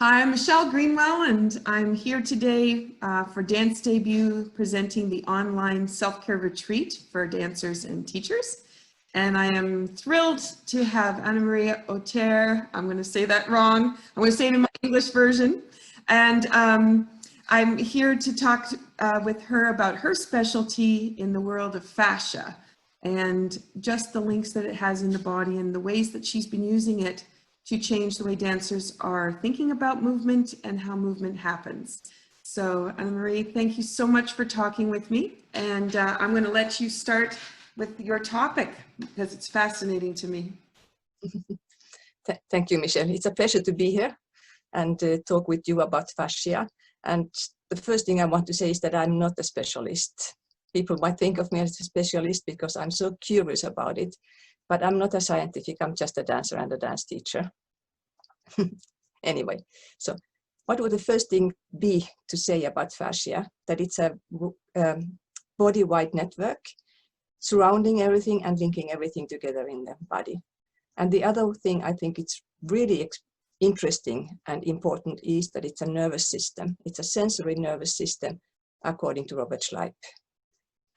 Hi, I'm Michelle Greenwell, and I'm here today for Dance Debut, presenting the online self-care retreat for dancers and teachers. And I am thrilled to have Annemari Autere. I'm going to say that wrong. I'm going to say it in my English version. And I'm here to talk with her about her specialty in the world of fascia and just the links that it has in the body and the ways that she's been using it to change the way dancers are thinking about movement and how movement happens. So Annemari, thank you so much for talking with me. And I'm going to let you start with your topic because it's fascinating to me. Thank you, Michelle. It's a pleasure to be here and talk with you about fascia. And the first thing I want to say is that I'm not a specialist. People might think of me as a specialist because I'm so curious about it. But I'm not a scientific, I'm just a dancer and a dance teacher. Anyway, so what would the first thing be to say about fascia? That it's a body-wide network surrounding everything and linking everything together in the body. And the other thing I think it's really interesting and important is that it's a nervous system. It's a sensory nervous system, according to Robert Schleip.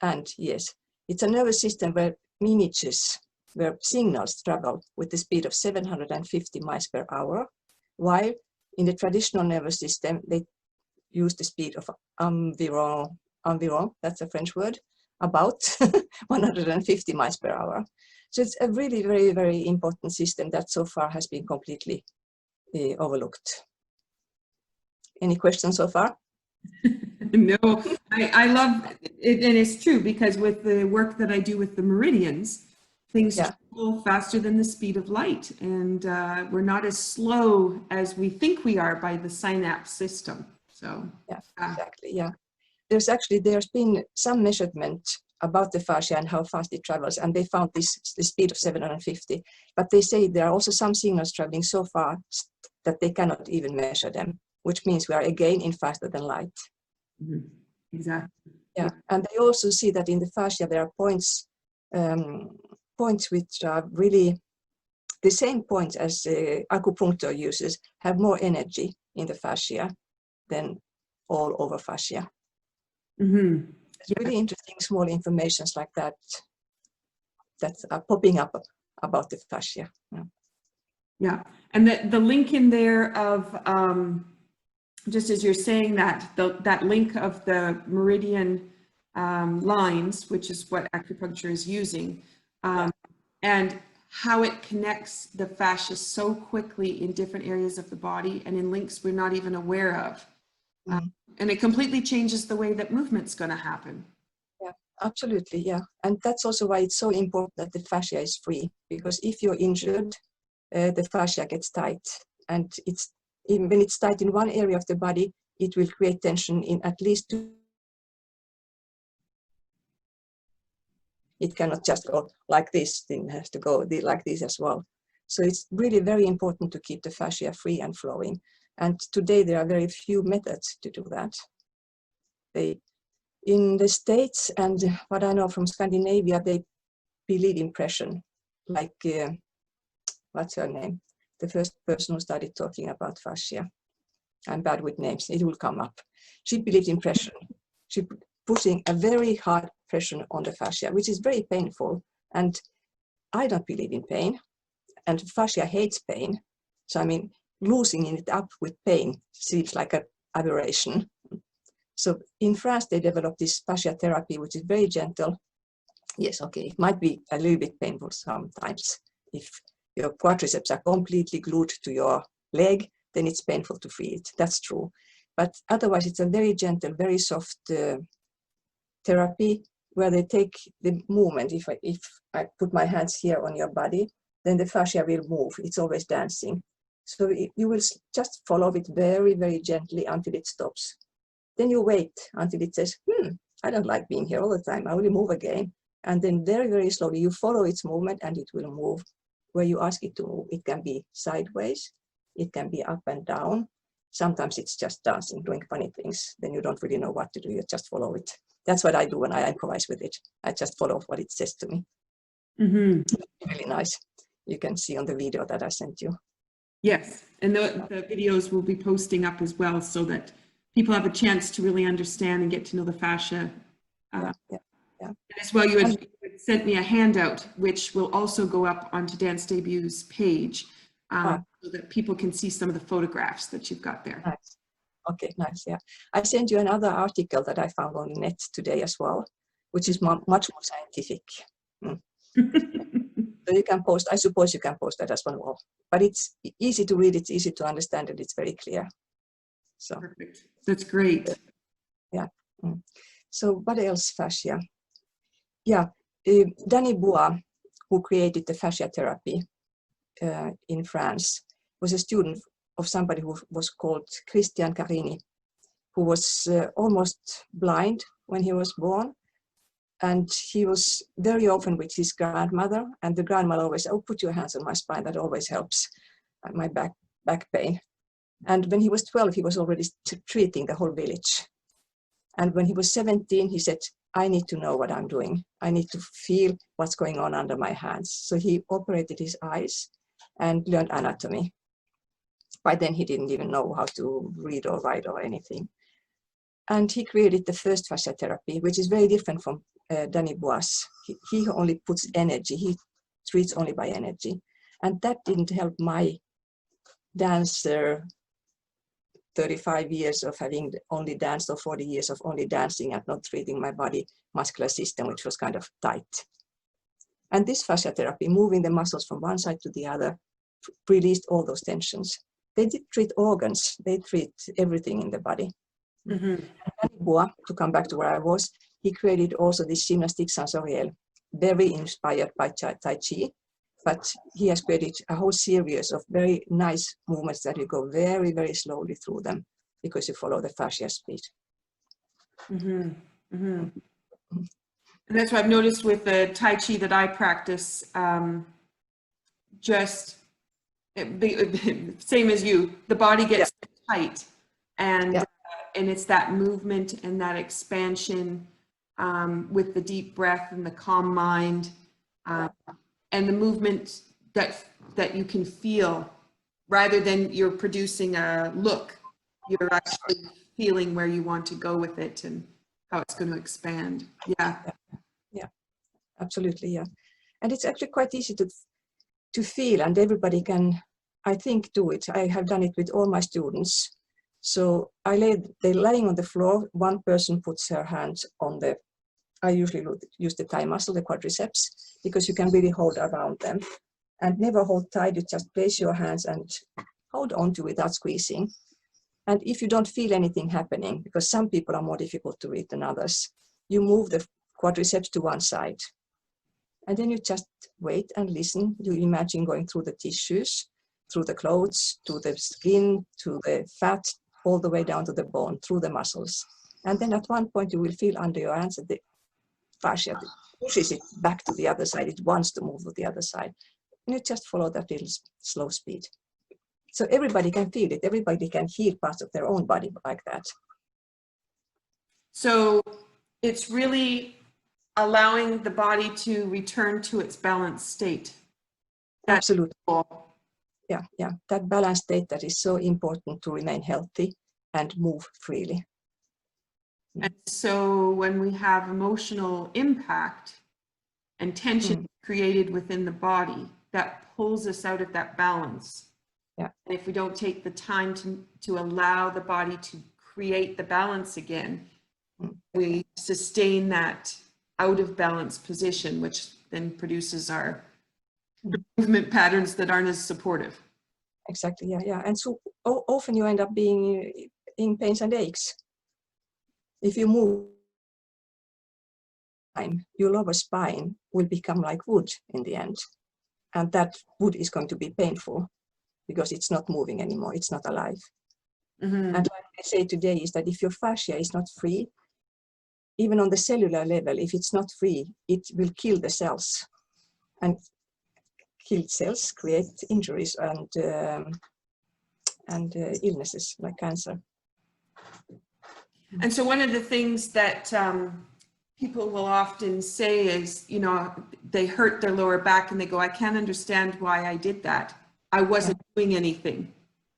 And yes, it's a nervous system where miniatures, where signals travel with the speed of 750 miles per hour, while in the traditional nervous system, they use the speed of environ, that's a French word, about 150 miles per hour. So it's a really very, very important system that so far has been completely overlooked. Any questions so far? No, I love it, and it's true because with the work that I do with the meridians, things travel faster than the speed of light, and we're not as slow as we think we are by the synapse system. So yeah, exactly. Yeah, there's been some measurement about the fascia and how fast it travels, and they found the speed of 750. But they say there are also some signals traveling so fast that they cannot even measure them, which means we are again in faster than light. Mm-hmm. Exactly. Yeah, and they also see that in the fascia there are points which are really the same points as acupuncture uses, have more energy in the fascia than all over fascia. Mm-hmm. It's really interesting small informations like that that are popping up about the fascia. Yeah, and the link in there of just as you're saying that, that link of the meridian lines, which is what acupuncture is using, and how it connects the fascia so quickly in different areas of the body and in links we're not even aware of. And it completely changes the way that movement's going to happen. Yeah, absolutely, yeah. And that's also why it's so important that the fascia is free, because if you're injured, the fascia gets tight, and even when it's tight in one area of the body, it will create tension in at least two. It cannot just go like this, it has to go like this as well. So it's really very important to keep the fascia free and flowing. And today there are very few methods to do that. In the States and what I know from Scandinavia, they believe in pressure. Like, what's her name? The first person who started talking about fascia. I'm bad with names, it will come up. She believed in pressure. She putting a very hard pressure on the fascia, which is very painful. And I don't believe in pain, and fascia hates pain. So I mean, loosening it up with pain seems like an aberration. So in France, they developed this fascia therapy, which is very gentle. Yes, okay, it might be a little bit painful sometimes. If your quadriceps are completely glued to your leg, then it's painful to free it. That's true. But otherwise, it's a very gentle, very soft therapy where they take the movement. If I put my hands here on your body, then the fascia will move. It's always dancing. So you will just follow it very, very gently until it stops. Then you wait until it says, I don't like being here all the time. I will move again. And then very, very slowly you follow its movement and it will move where you ask it to move. It can be sideways. It can be up and down. Sometimes it's just dancing, doing funny things. Then you don't really know what to do. You just follow it. That's what I do when I improvise with it. I just follow what it says to me. Mm-hmm. Really nice. You can see on the video that I sent you. Yes, and the videos will be posting up as well so that people have a chance to really understand and get to know the fascia. Yeah, yeah, yeah. And as well, you had sent me a handout, which will also go up onto Dance Debut's page, so that people can see some of the photographs that you've got there. Nice. Okay, nice. Yeah, I sent you another article that I found on the net today as well, which is much more scientific. So you can post. I suppose you can post that as well. But it's easy to read. It's easy to understand, and it's very clear. So Perfect. That's great. yeah. So what else? Fascia. Yeah, Danny Bois, who created the fascia therapy in France, was a student of somebody who was called Christian Carini, who was almost blind when he was born. And he was very often with his grandmother, and the grandmother always, oh, put your hands on my spine, that always helps my back pain. And when he was 12, he was already treating the whole village. And when he was 17, he said, I need to know what I'm doing. I need to feel what's going on under my hands. So he operated his eyes and learned anatomy. By then, he didn't even know how to read or write or anything. And he created the first fascia therapy, which is very different from Danny Bois. He only puts energy. He treats only by energy. And that didn't help my dancer 35 years of having only danced, or 40 years of only dancing and not treating my body muscular system, which was kind of tight. And this fascia therapy, moving the muscles from one side to the other, released all those tensions. They did treat organs. They treat everything in the body. To come back to where I was, he created also this gymnastique sensorielle, very inspired by Tai Chi, but he has created a whole series of very nice movements that you go very, very slowly through them because you follow the fascia speed. And that's what I've noticed with the Tai Chi that I practice, same as you, the body gets tight, and it's that movement and that expansion with the deep breath and the calm mind, and the movement that you can feel, rather than you're producing a look, you're actually feeling where you want to go with it and how it's going to expand. Yeah, absolutely. Yeah, and it's actually quite easy to feel, and everybody can, I think, do it. I have done it with all my students. So they're laying on the floor. One person puts her hands on I usually use the thigh muscle, the quadriceps, because you can really hold around them. And never hold tight, you just place your hands and hold on to it without squeezing. And if you don't feel anything happening, because some people are more difficult to read than others, you move the quadriceps to one side. And then you just wait and listen. You imagine going through the tissues, through the clothes, to the skin, to the fat, all the way down to the bone, through the muscles. And then at one point you will feel under your hands that the fascia pushes it back to the other side. It wants to move to the other side. And you just follow that little slow speed. So everybody can feel it. Everybody can heal parts of their own body like that. So it's really allowing the body to return to its balanced state. That's absolutely cool. Yeah, that balanced state that is so important to remain healthy and move freely. And so when we have emotional impact and tension created within the body, that pulls us out of that balance. Yeah. And if we don't take the time to allow the body to create the balance again, we sustain that out of balance position, which then produces our movement patterns that aren't as supportive. Exactly, yeah. And so often you end up being in pains and aches. If you move, your lower spine will become like wood in the end. And that wood is going to be painful because it's not moving anymore, it's not alive. And what I say today is that if your fascia is not free, even on the cellular level, if it's not free, it will kill the cells. And killed cells create injuries and illnesses like cancer. And so one of the things that people will often say is, they hurt their lower back and they go, I can't understand why I did that. I wasn't doing anything.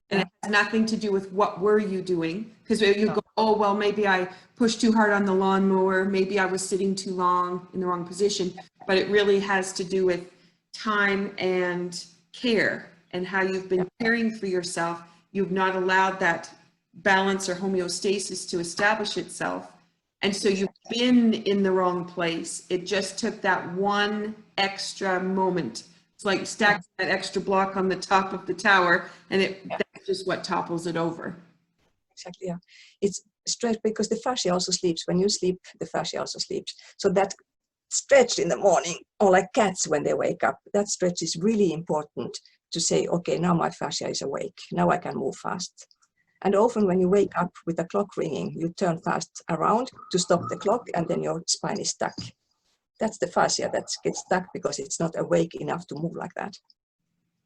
And it has nothing to do with what were you doing. Because you go, oh, well, maybe I pushed too hard on the lawnmower. Maybe I was sitting too long in the wrong position. But it really has to do with time and care and how you've been caring for yourself. You've not allowed that balance or homeostasis to establish itself. And so you've been in the wrong place. It just took that one extra moment. It's like stacking that extra block on the top of the tower, and that's just what topples it over. Exactly, yeah. It's stretch because the fascia also sleeps. When you sleep, the fascia also sleeps. So that stretch in the morning, or like cats when they wake up, that stretch is really important to say, okay, now my fascia is awake. Now I can move fast. And often when you wake up with the clock ringing, you turn fast around to stop the clock, and then your spine is stuck. That's the fascia that gets stuck because it's not awake enough to move like that.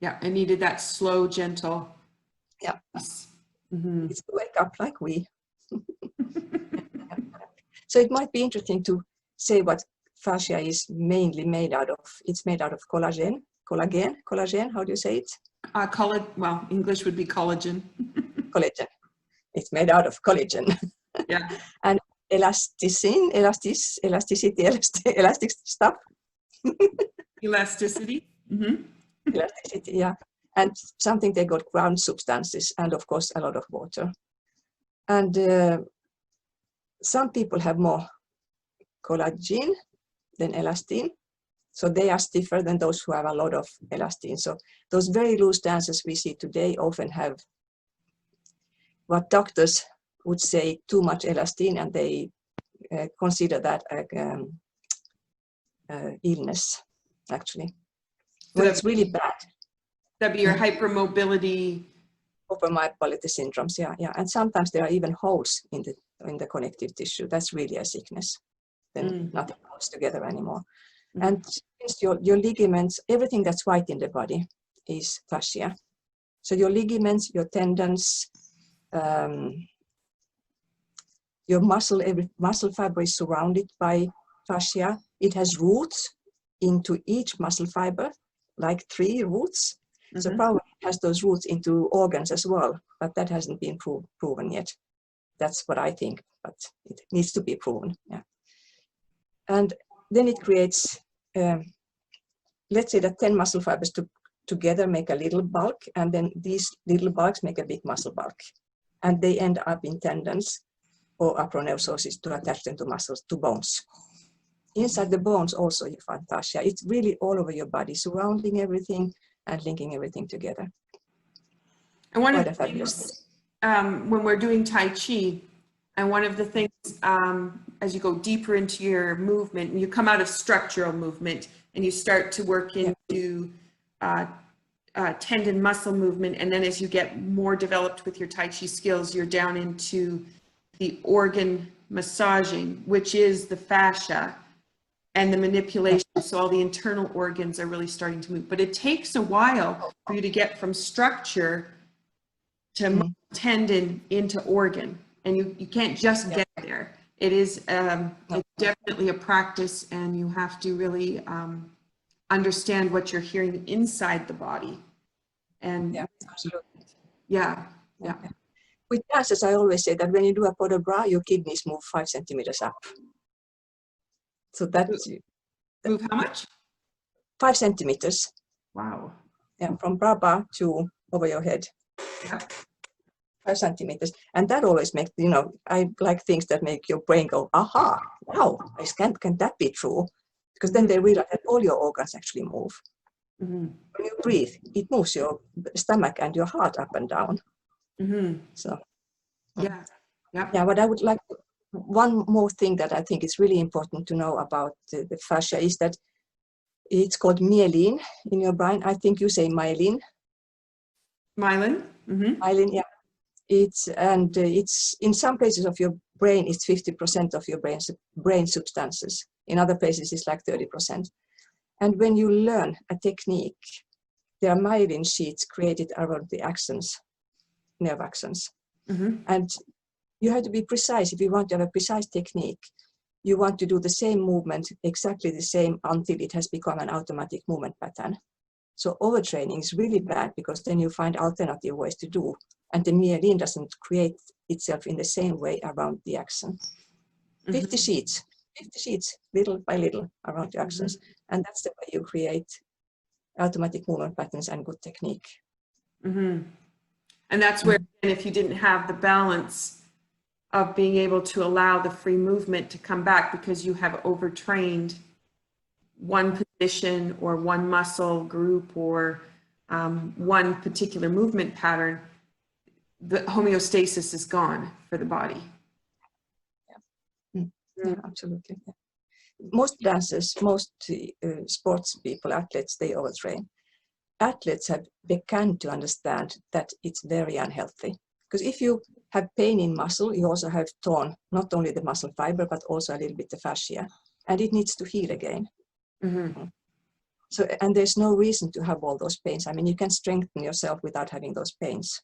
Yeah, I needed that slow, gentle. Yeah. Mm-hmm. It's to wake up like we. So it might be interesting to say what fascia is mainly made out of. It's made out of collagen. How do you say it? Well, English would be collagen. Collagen. It's made out of collagen. Yeah. And elasticity, elastic stuff. Elasticity. Mm-hmm. Elasticity, yeah. And something they got ground substances, and of course a lot of water. And some people have more collagen than elastin, so they are stiffer than those who have a lot of elastin. So those very loose dancers we see today often have what doctors would say too much elastin, and they consider that illness, actually. Well, it's really bad. That'd be your hypermobility. Hypermobility syndromes, yeah. And sometimes there are even holes in the connective tissue. That's really a sickness. Then nothing holds together anymore. And since your ligaments, everything that's white in the body is fascia. So your ligaments, your tendons, your every muscle fiber is surrounded by fascia. It has roots into each muscle fiber, like 3 roots. So probably it has those roots into organs as well, but that hasn't been proven yet. That's what I think, but it needs to be proven. Yeah. And then it creates, let's say that 10 muscle fibers together make a little bulk, and then these little bulks make a big muscle bulk. And they end up in tendons or aponeurosis to attach them to muscles, to bones. Inside the bones also you find fascia. It's really all over your body, surrounding everything and linking everything together. And one of the things when we're doing Tai Chi, and one of the things as you go deeper into your movement, and you come out of structural movement and you start to work into tendon muscle movement, and then as you get more developed with your Tai Chi skills, you're down into the organ massaging, which is the fascia and the manipulation. So all the internal organs are really starting to move. But it takes a while for you to get from structure to tendon into organ. And you can't just get there. It is it's definitely a practice, and you have to really understand what you're hearing inside the body. And absolutely. With dancers, I always say that when you do a pas de bras, your kidneys move 5 centimeters up. So that's move how much? 5 centimeters. Wow. Yeah, from bra to over your head. Yeah. 5 centimeters. And that always makes, I like things that make your brain go, aha, wow, can that be true? Because then they realize that all your organs actually move. When you breathe, it moves your stomach and your heart up and down. So, what I would like, one more thing that I think is really important to know about the fascia is that it's called myelin in your brain. I think you say myelin. Myelin? Myelin, yeah. It's in some places of your brain, it's 50% of your brain substances. In other places, it's like 30%. And when you learn a technique, there are myelin sheets created around the axons, nerve axons. And you have to be precise. If you want to have a precise technique, you want to do the same movement, exactly the same, until it has become an automatic movement pattern. So overtraining is really bad because then you find alternative ways to do, and the myelin doesn't create itself in the same way around the axon. 50 sheets, little by little around the axons, and that's the way you create automatic movement patterns and good technique. And that's where, if you didn't have the balance of being able to allow the free movement to come back because you have overtrained one position or one muscle group or one particular movement pattern, the homeostasis is gone for the body. Yeah, absolutely. Yeah. Most dancers, most sports people, athletes, they overtrain. Athletes have begun to understand that it's very unhealthy. Because if you have pain in muscle, you also have torn not only the muscle fiber, but also a little bit the fascia, and it needs to heal again. So, and there's no reason to have all those pains. I mean, you can strengthen yourself without having those pains.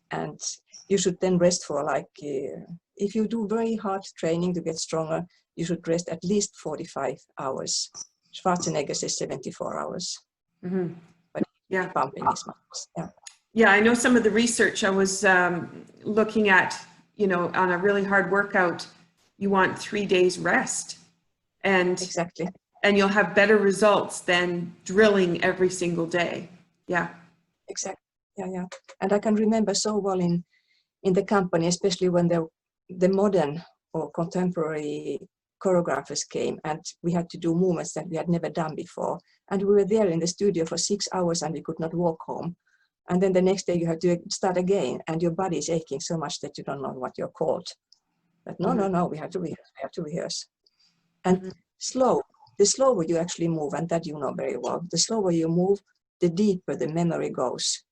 And you should then rest for like, if you do very hard training to get stronger, you should rest at least 45 hours. Schwarzenegger says 74 hours. But yeah, pumping his muscles. Yeah. Yeah, I know some of the research I was looking at, you know, on a really hard workout, you want 3 days rest. And Exactly. And you'll have better results than drilling every single day. Yeah. Exactly. Yeah. And I can remember so well in the company, especially when the modern or contemporary choreographers came and we had to do movements that we had never done before. And we were there in the studio for 6 hours and we could not walk home. And then the next day you have to start again and your body is aching so much that you don't know what you're called. But no, we have to rehearse. And the slower you actually move, and that you know very well, the slower you move, the deeper the memory goes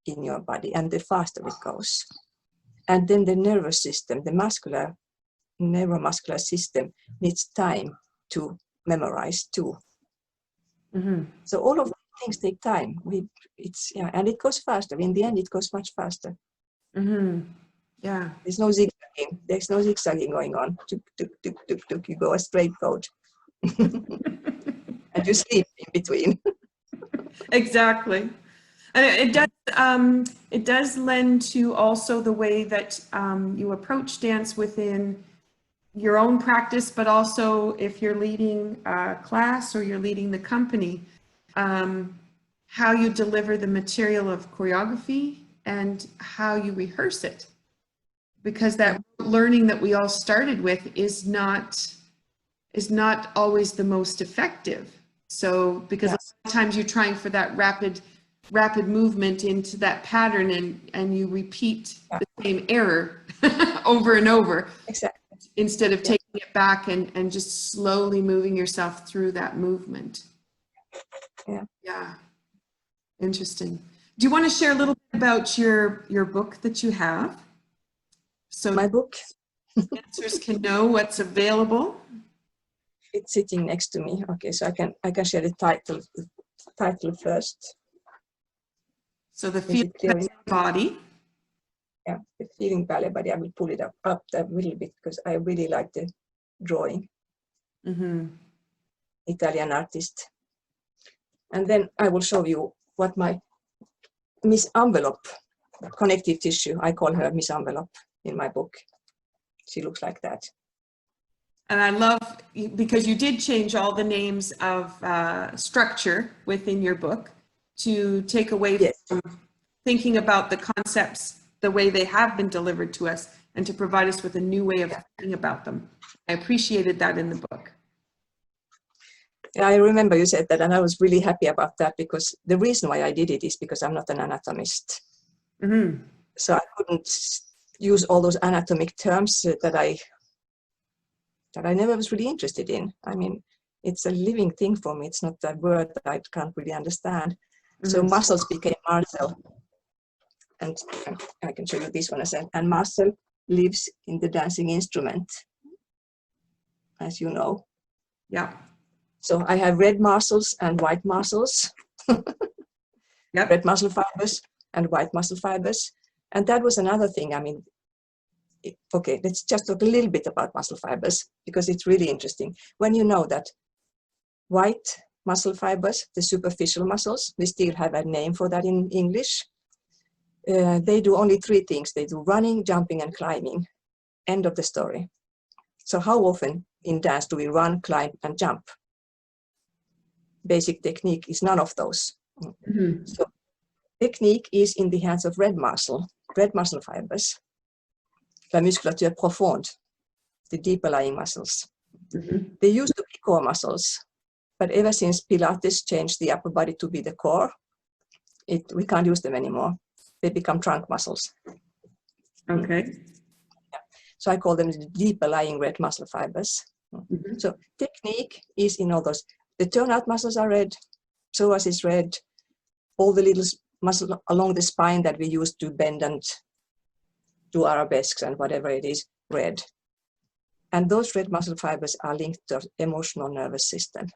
in your body and the faster it goes. And then the nervous system, the neuromuscular system needs time to memorize too. So all of these things take time. And it goes faster. In the end, it goes much faster. Yeah. There's no zigzagging. There's no zigzagging going on. Tuk, tuk, tuk, tuk, tuk. You go a straight code. And you sleep in between. Exactly. And it does lend to also the way that you approach dance within your own practice, but also if you're leading a class or you're leading the company, how you deliver the material of choreography and how you rehearse it. Because that learning that we all started with is not always the most effective. So because a lot of times you're trying for that rapid movement into that pattern and you repeat the same error over and over. Exactly. Instead of taking it back and just slowly moving yourself through that movement. Yeah. Interesting. Do you want to share a little bit about your book that you have? So my book, dancers can know what's available. It's sitting next to me. Okay, so I can share the title first. So the feeling ballet body. Yeah, the feeling ballet body. I will pull it up a little bit because I really like the drawing. Italian artist. And then I will show you what my Miss Envelope, connective tissue, I call her Miss Envelope in my book. She looks like that. And I love, because you did change all the names of structure within your book to take away from thinking about the concepts the way they have been delivered to us and to provide us with a new way of thinking about them. I appreciated that in the book. Yeah, I remember you said that, and I was really happy about that because the reason why I did it is because I'm not an anatomist. So I couldn't use all those anatomic terms that I never was really interested in. I mean, it's a living thing for me. It's not a word that I can't really understand. So muscles became Marcel. And I can show you this one as well. And Marcel lives in the dancing instrument, as you know. Yeah. So I have red muscles and white muscles. Red muscle fibers and white muscle fibers. And that was another thing. I mean, okay, let's just talk a little bit about muscle fibers because it's really interesting. When you know that white muscle fibers, the superficial muscles. We still have a name for that in English. They do only 3 things. They do running, jumping, and climbing. End of the story. So how often in dance do we run, climb, and jump? Basic technique is none of those. Mm-hmm. So technique is in the hands of red muscle fibers. La musculature profonde, the deeper lying muscles. Mm-hmm. They used to be core muscles, but ever since Pilates changed the upper body to be the core, we can't use them anymore. They become trunk muscles. Okay. So I call them the deeper lying red muscle fibers. Mm-hmm. So technique is in all those. The turnout muscles are red, psoas is red, all the little muscles along the spine that we use to bend and do arabesques and whatever it is, red. And those red muscle fibers are linked to the emotional nervous system,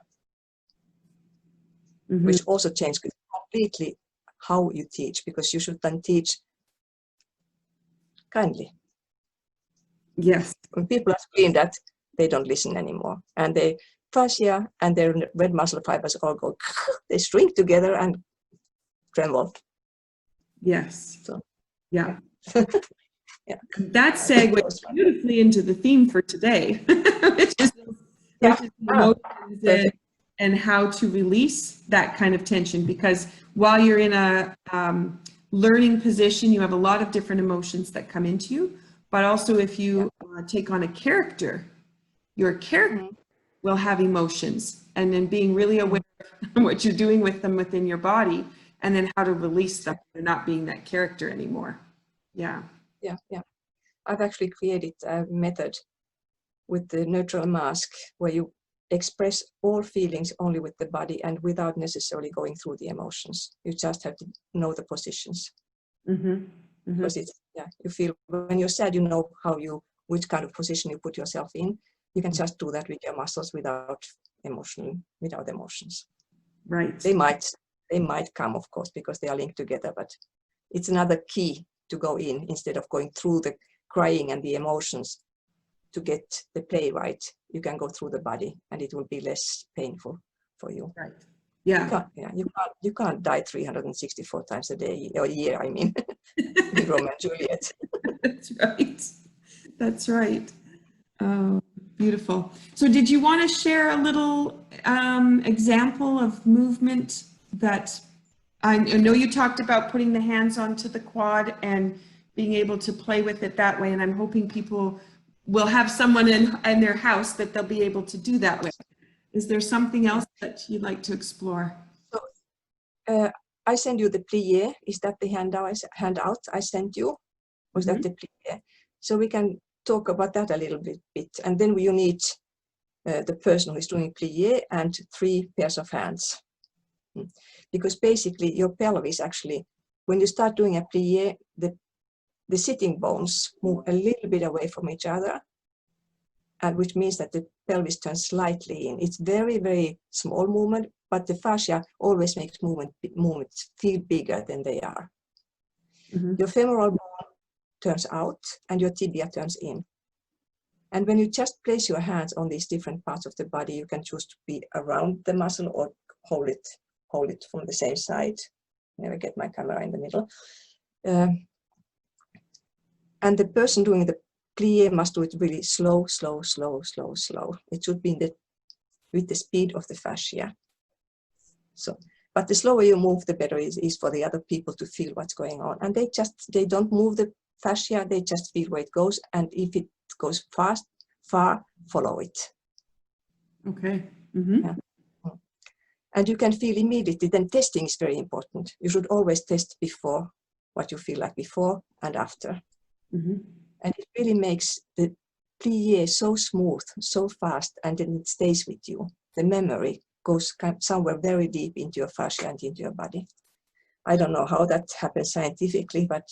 Mm-hmm. which also changes completely how you teach, because you should then teach kindly. Yes. When people are screamed at, they don't listen anymore. And they fascia and their red muscle fibers all go, they shrink together and tremble. Yes. So, yeah. yeah. That segues beautifully into the theme for today, which is emotions and how to release that kind of tension. Because while you're in a learning position, you have a lot of different emotions that come into you. But also if you take on a character, your character will have emotions. And then being really aware of what you're doing with them within your body, and then how to release them, not being that character anymore. Yeah. Yeah, yeah. I've actually created a method with the neutral mask where you express all feelings only with the body and without necessarily going through the emotions. You just have to know the positions. Mm-hmm. Mm-hmm. Because it's, you feel when you're sad, you know which kind of position you put yourself in. You can just do that with your muscles without emotions. Right. They might come, of course, because they are linked together, but it's another key to go in instead of going through the crying and the emotions to get the play right. You can go through the body and it will be less painful for you. Right. Yeah. You can't die 364 times a day or a year, I mean, in Romeo and Juliet. That's right. That's right. Oh, beautiful. So did you want to share a little example of movement that I know you talked about putting the hands onto the quad and being able to play with it that way. And I'm hoping people will have someone in their house that they'll be able to do that with. Is there something else that you'd like to explore? So, I send you the plié. Is that the handout I sent you? Was that the plié? So we can talk about that a little bit. And then you need the person who is doing plié and 3 pairs of hands. Because basically your pelvis actually, when you start doing a plié, the sitting bones move a little bit away from each other, and which means that the pelvis turns slightly in. It's very, very small movement, but the fascia always makes movements feel bigger than they are. Mm-hmm. Your femoral bone turns out and your tibia turns in. And when you just place your hands on these different parts of the body, you can choose to be around the muscle or hold it from the same side. Never get my camera in the middle. And the person doing the plié must do it really slow. It should be with the speed of the fascia. So, but the slower you move, the better it is for the other people to feel what's going on. And they don't move the fascia, they just feel where it goes. And if it goes far, follow it. Okay. Mm-hmm. Yeah. And you can feel immediately, then testing is very important. You should always test before what you feel like before and after. Mm-hmm. And it really makes the plié so smooth, so fast, and then it stays with you. The memory goes somewhere very deep into your fascia and into your body. I don't know how that happens scientifically, but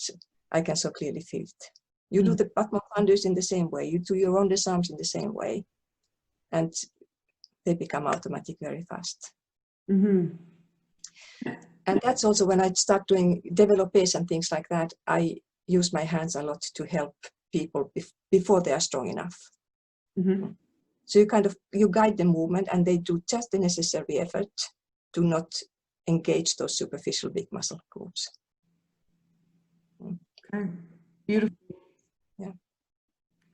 I can so clearly feel it. You do the Padma Bandhas in the same way. You do your rondes arms in the same way. And they become automatic very fast. Mm-hmm. And that's also when I start doing développés and things like that, I use my hands a lot to help people before they are strong enough. Mm-hmm. So you guide the movement, and they do just the necessary effort to not engage those superficial big muscle groups. Okay, beautiful. Yeah.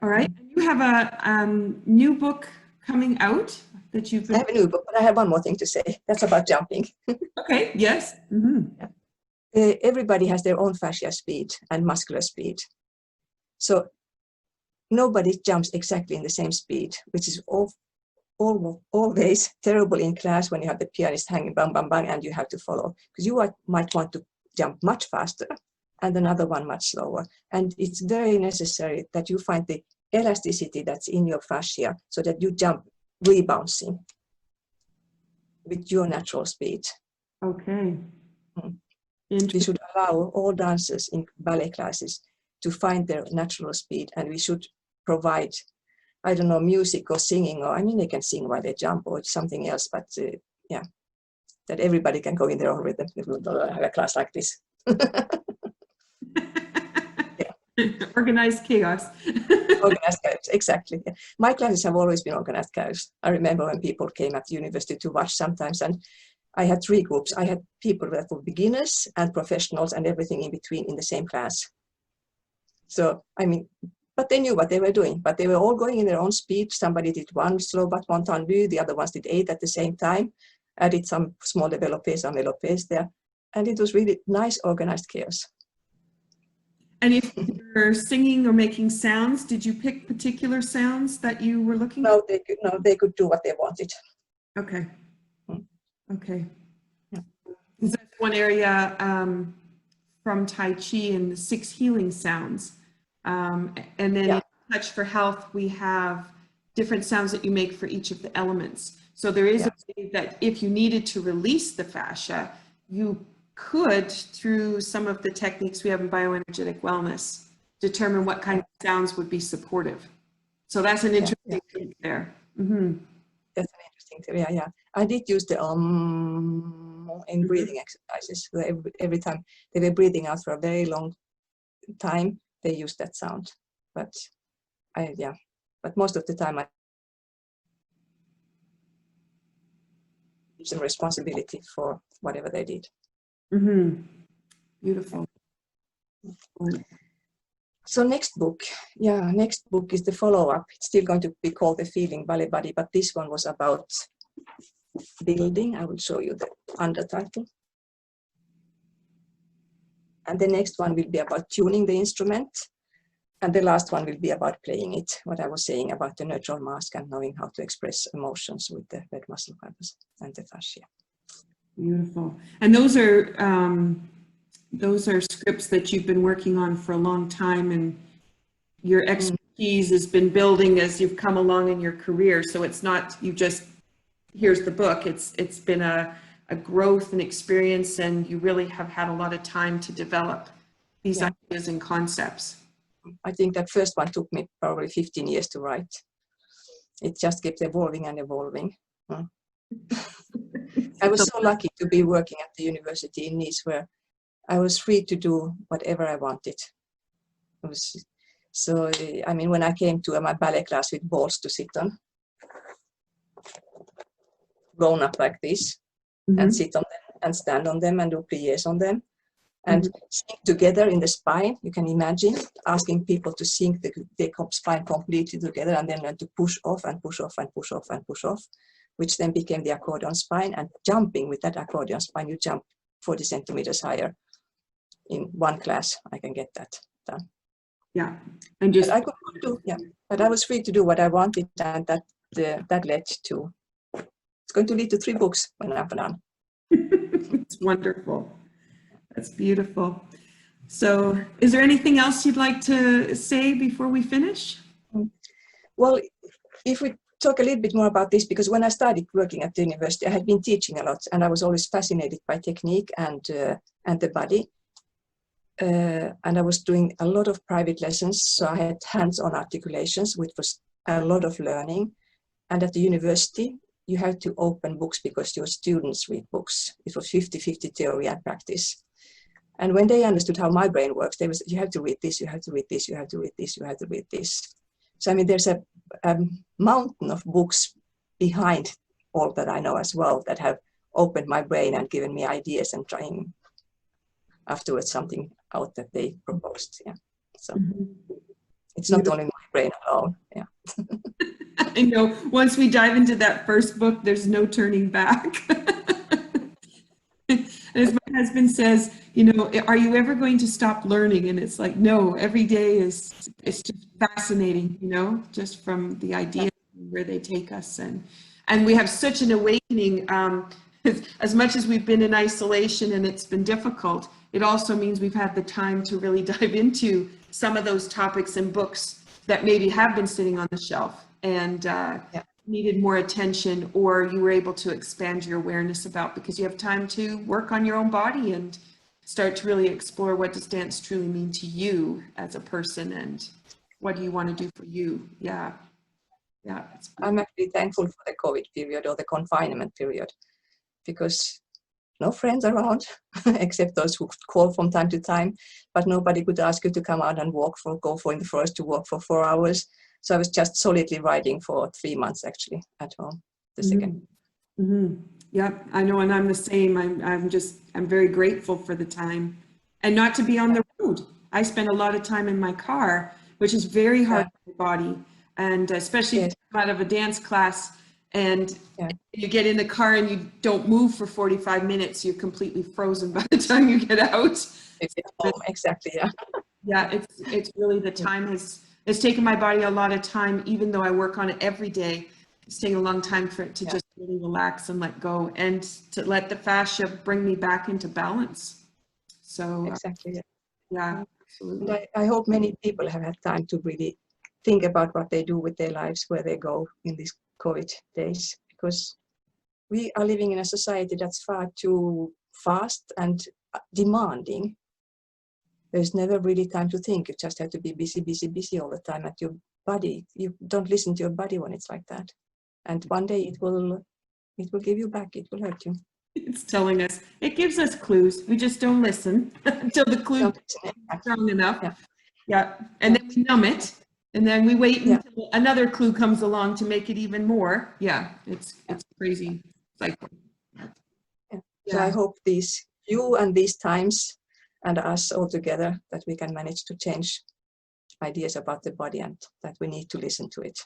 All right, and you have a new book coming out that you've been... I have a new book, but I have one more thing to say. That's about jumping. Okay, yes. Mm-hmm. Everybody has their own fascia speed and muscular speed. So nobody jumps exactly in the same speed, which is always terrible in class when you have the pianist hanging bang, bang, bang, and you have to follow. Because you might want to jump much faster and another one much slower. And it's very necessary that you find the elasticity that's in your fascia so that you jump rebouncing with your natural speed. Okay. We should allow all dancers in ballet classes to find their natural speed, and we should provide, I don't know, music or singing, or I mean, they can sing while they jump or something else, but yeah, that everybody can go in their own rhythm. We will have a class like this. Organized chaos. Organized chaos, exactly. My classes have always been organized chaos. I remember when people came at the university to watch sometimes, and I had 3 groups. I had people that were beginners and professionals and everything in between in the same class. So, I mean, but they knew what they were doing, but they were all going in their own speed. Somebody did 1 slow but 1 tendu, the other ones did 8 at the same time. I did some small développés, some enveloppés there. And it was really nice, organized chaos. And if you're singing or making sounds, did you pick particular sounds that you were looking for? No, they could do what they wanted. Okay. Okay. Yeah. That's one area from Tai Chi and the 6 healing sounds. And then in Touch for Health, we have different sounds that you make for each of the elements. So there is a way that if you needed to release the fascia, you could, through some of the techniques we have in bioenergetic wellness, determine what kind of sounds would be supportive. So that's an interesting thing there. Mm-hmm. That's an interesting theory. Yeah. I did use the in breathing exercises. So every time they were breathing out for a very long time, they used that sound. But but most of the time I give them responsibility for whatever they did. Mm-hmm. Beautiful. So next book is the follow-up. It's still going to be called The Feeling Ballet Body, but this one was about building. I will show you the undertitle. And the next one will be about tuning the instrument. And the last one will be about playing it, what I was saying about the neutral mask and knowing how to express emotions with the red muscle fibers and the fascia. Beautiful. And those are scripts that you've been working on for a long time, and your expertise has been building as you've come along in your career. So it's not you just, here's the book. It's been a growth and experience, and you really have had a lot of time to develop these ideas and concepts. I think that first one took me probably 15 years to write. It just kept evolving and evolving. I was so lucky to be working at the university in Nice, where I was free to do whatever I wanted. So, I mean, when I came to my ballet class with balls to sit on, grown up like this, and sit on them and stand on them and do pliés on them, and sink together in the spine. You can imagine asking people to sink the spine completely together and then learn to push off and push off and push off and push off, which then became the accordion spine. And jumping with that accordion spine, you jump 40 centimeters higher. In one class, I can get that done. Yeah, and just I could do, but I was free to do what I wanted, and that led to. It's going to lead to 3 books when I'm done. It's wonderful. That's beautiful. So, is there anything else you'd like to say before we finish? Well, if we talk a little bit more about this, because when I started working at the university, I had been teaching a lot, and I was always fascinated by technique and the body. And I was doing a lot of private lessons, so I had hands-on articulations, which was a lot of learning. And at the university, you had to open books because your students read books. It was 50-50 theory and practice. And when they understood how my brain works, they was, you have to read this, you have to read this, you have to read this, you have to read this. So I mean, there's a mountain of books behind all that I know as well that have opened my brain and given me ideas and trying afterwards something out that they proposed. Yeah. So it's not only my brain alone. Yeah. I know once we dive into that first book, there's no turning back. As my husband says, you know, are you ever going to stop learning? And it's like, no, every day it's just fascinating, you know, just from the idea where they take us. And we have such an awakening. As much as we've been in isolation and it's been difficult, it also means we've had the time to really dive into some of those topics and books that maybe have been sitting on the shelf and needed more attention, or you were able to expand your awareness about because you have time to work on your own body and start to really explore what does dance truly mean to you as a person and what do you want to do for you. Yeah. I'm actually thankful for the COVID period or the confinement period because no friends around except those who call from time to time, but nobody could ask you to come out and go for in the forest to walk for 4 hours. So I was just solidly riding for 3 months actually at home. Yeah, I know, and I'm the same. I'm very grateful for the time and not to be on the road. I spend a lot of time in my car, which is very hard for the body, and especially if you come out of a dance class and you get in the car and you don't move for 45 minutes, you're completely frozen by the time you get out. Exactly, yeah. Yeah, it's really the time it's taken my body a lot of time, even though I work on it every day. It's taken a long time for it to just really relax and let go and to let the fascia bring me back into balance. So exactly, yeah, absolutely. And I hope many people have had time to really think about what they do with their lives, where they go in these COVID days, because we are living in a society that's far too fast and demanding. There's never really time to think. You just have to be busy all the time at your body. You don't listen to your body when it's like that. And one day it will give you back. It will hurt you. It's telling us, it gives us clues. We just don't listen until the clue is strong enough. Yeah. And then we numb it. And then we wait until another clue comes along to make it even more. Yeah. It's crazy cycle. So I hope you and these times and us all together, that we can manage to change ideas about the body and that we need to listen to it.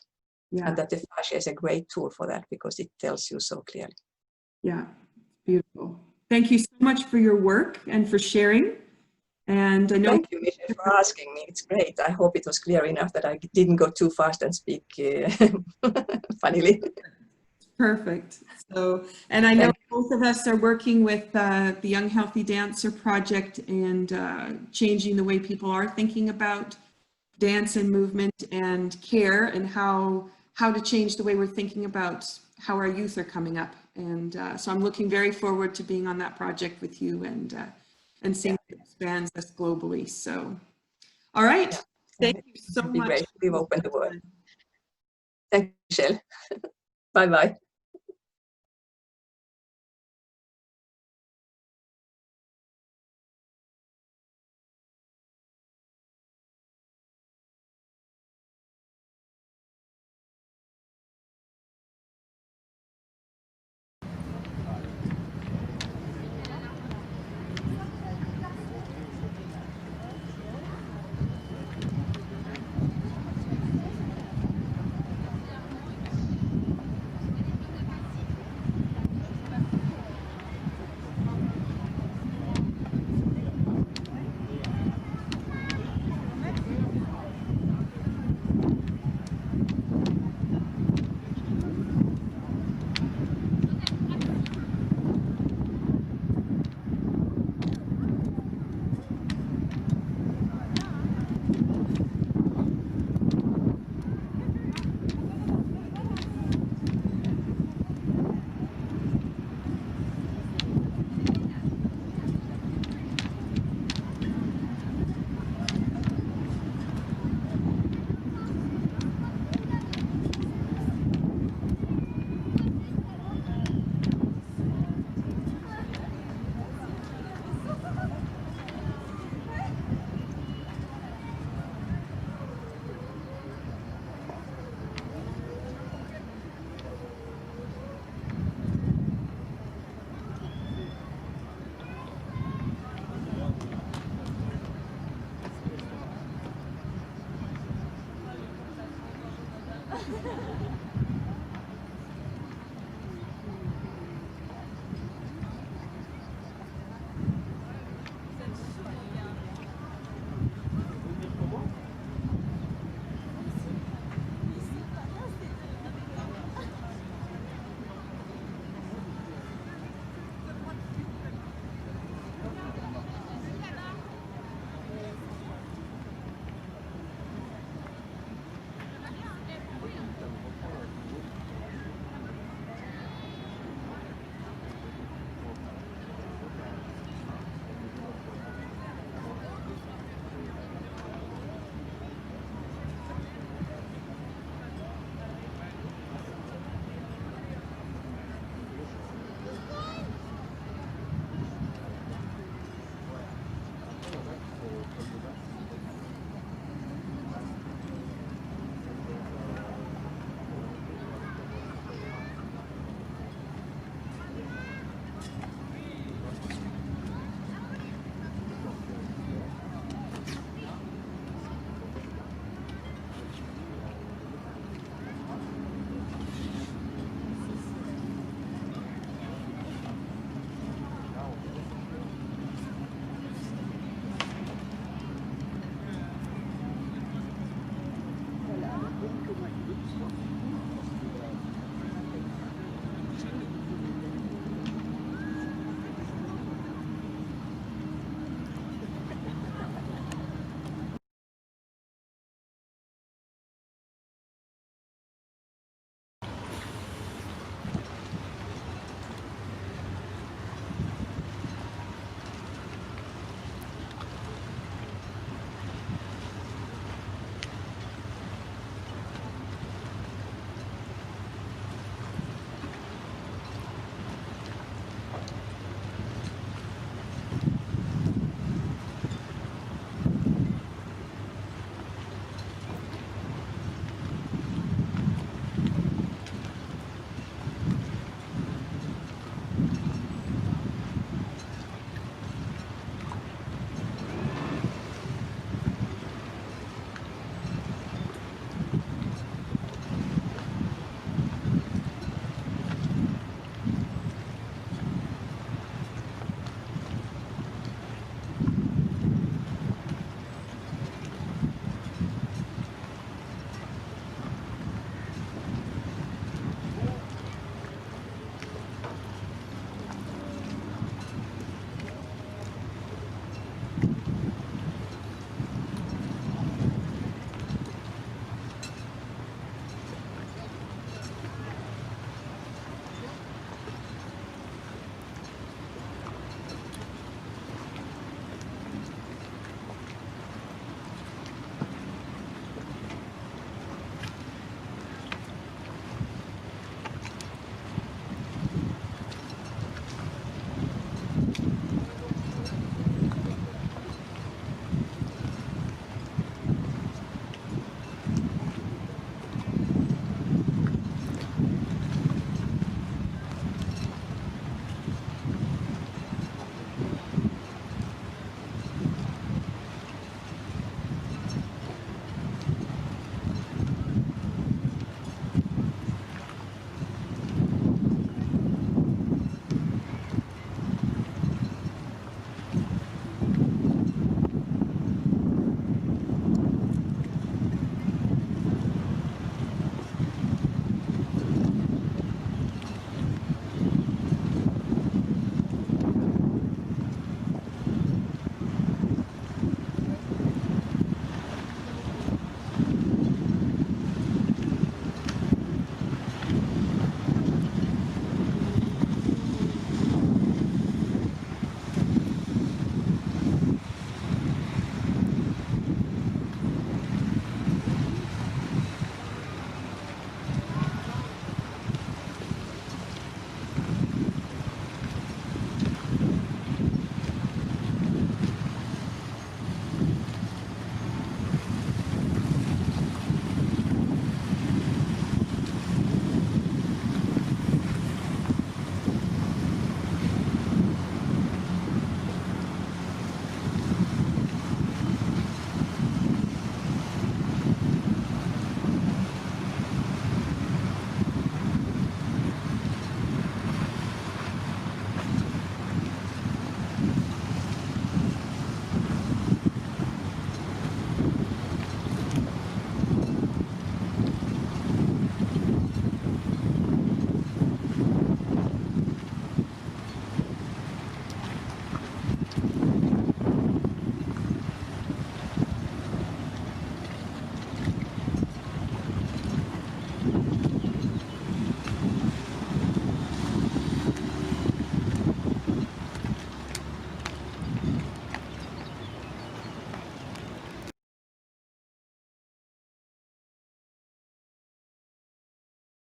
And that the fascia is a great tool for that because it tells you so clearly. Yeah, beautiful. Thank you so much for your work and for sharing. And I know. Thank you, Michelle, for asking me. It's great. I hope it was clear enough that I didn't go too fast and speak funnily. Perfect. So, and I know both of us are working with the Young Healthy Dancer Project and changing the way people are thinking about dance and movement and care and how to change the way we're thinking about how our youth are coming up. And so I'm looking very forward to being on that project with you and seeing it expands us globally. So, all right. Thank you so much. We've opened the world. Thank you, Michelle. Bye-bye.